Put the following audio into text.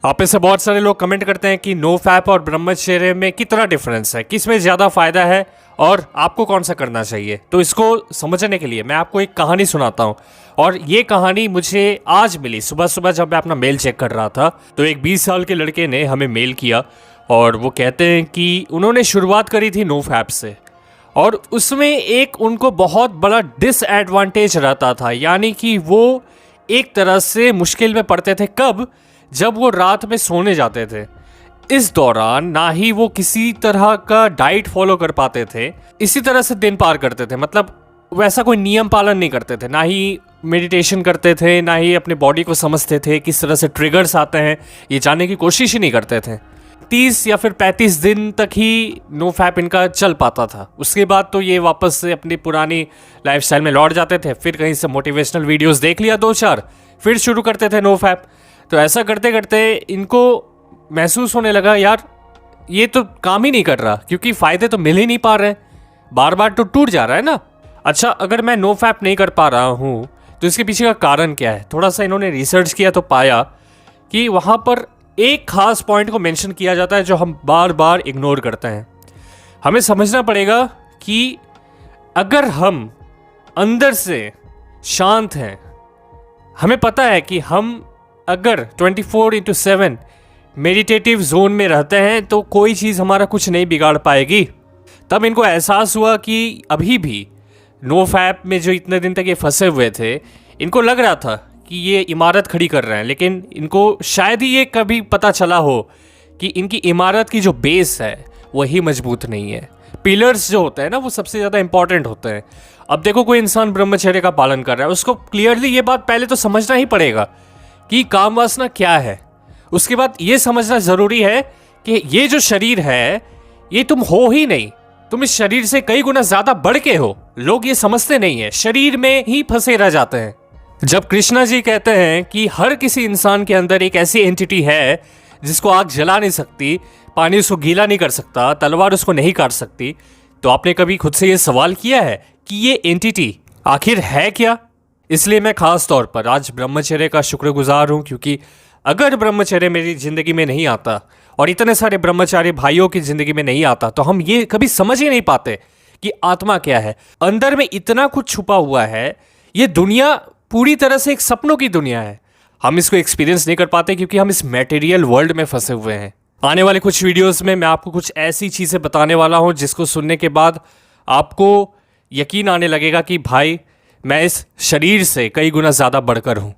आप में से बहुत सारे लोग कमेंट करते हैं कि नो फैप और ब्रह्मचर्य में कितना डिफरेंस है, किस में ज़्यादा फायदा है और आपको कौन सा करना चाहिए। तो इसको समझने के लिए मैं आपको एक कहानी सुनाता हूँ। और ये कहानी मुझे आज मिली सुबह सुबह जब मैं अपना मेल चेक कर रहा था। तो एक 20 साल के लड़के ने हमें मेल किया और वो कहते हैं कि उन्होंने शुरुआत करी थी नो फैप से और उसमें एक उनको बहुत बड़ा डिसएडवांटेज रहता था, यानी कि वो एक तरह से मुश्किल में पड़ते थे। कब? जब वो रात में सोने जाते थे। इस दौरान ना ही वो किसी तरह का डाइट फॉलो कर पाते थे, इसी तरह से दिन पार करते थे। मतलब वैसा कोई नियम पालन नहीं करते थे, ना ही मेडिटेशन करते थे, ना ही अपने बॉडी को समझते थे, किस तरह से ट्रिगर्स आते हैं ये जानने की कोशिश ही नहीं करते थे। 30 या फिर 35 दिन तक ही नो फैप इनका चल पाता था। उसके बाद तो ये वापस से अपनी पुरानी लाइफस्टाइल में लौट जाते थे। फिर कहीं से मोटिवेशनल वीडियोस देख लिया 2-4, फिर शुरू करते थे नो फैप। तो ऐसा करते करते इनको महसूस होने लगा, यार ये तो काम ही नहीं कर रहा, क्योंकि फ़ायदे तो मिल ही नहीं पा रहे हैं, बार बार तो टूट जा रहा है ना। अच्छा, अगर मैं नो फैप नहीं कर पा रहा हूँ तो इसके पीछे का कारण क्या है? थोड़ा सा इन्होंने रिसर्च किया तो पाया कि वहाँ पर एक खास पॉइंट को मेंशन किया जाता है जो हम बार बार इग्नोर करते हैं। हमें समझना पड़ेगा कि अगर हम अंदर से शांत हैं, हमें पता है कि हम अगर 24/7 मेडिटेटिव जोन में रहते हैं तो कोई चीज़ हमारा कुछ नहीं बिगाड़ पाएगी। तब इनको एहसास हुआ कि अभी भी नो फैप में जो इतने दिन तक ये फंसे हुए थे, इनको लग रहा था कि ये इमारत खड़ी कर रहे हैं, लेकिन इनको शायद ही ये कभी पता चला हो कि इनकी इमारत की जो बेस है वही मजबूत नहीं है। पिलर्स जो होते हैं ना, वो सबसे ज़्यादा इंपॉर्टेंट होते हैं। अब देखो, कोई इंसान ब्रह्मचर्य का पालन कर रहा है, उसको क्लियरली ये बात पहले तो समझना ही पड़ेगा कि काम वासना क्या है। उसके बाद ये समझना ज़रूरी है कि ये जो शरीर है ये तुम हो ही नहीं, तुम इस शरीर से कई गुना ज़्यादा बढ़ के हो। लोग ये समझते नहीं है, शरीर में ही फंसे रह जाते हैं। जब कृष्णा जी कहते हैं कि हर किसी इंसान के अंदर एक ऐसी एंटिटी है जिसको आग जला नहीं सकती, पानी उसको गीला नहीं कर सकता, तलवार उसको नहीं काट सकती, तो आपने कभी खुद से ये सवाल किया है कि ये एंटिटी आखिर है क्या? इसलिए मैं खास तौर पर आज ब्रह्मचर्य का शुक्रगुजार हूँ, क्योंकि अगर ब्रह्मचर्य मेरी ज़िंदगी में नहीं आता और इतने सारे ब्रह्मचारी भाइयों की ज़िंदगी में नहीं आता तो हम ये कभी समझ ही नहीं पाते कि आत्मा क्या है। अंदर में इतना कुछ छुपा हुआ है, ये दुनिया पूरी तरह से एक सपनों की दुनिया है। हम इसको एक्सपीरियंस नहीं कर पाते क्योंकि हम इस मटेरियल वर्ल्ड में फंसे हुए हैं। आने वाले कुछ वीडियोस में मैं आपको कुछ ऐसी चीज़ें बताने वाला हूँ जिसको सुनने के बाद आपको यकीन आने लगेगा कि भाई मैं इस शरीर से कई गुना ज़्यादा बढ़कर हूँ।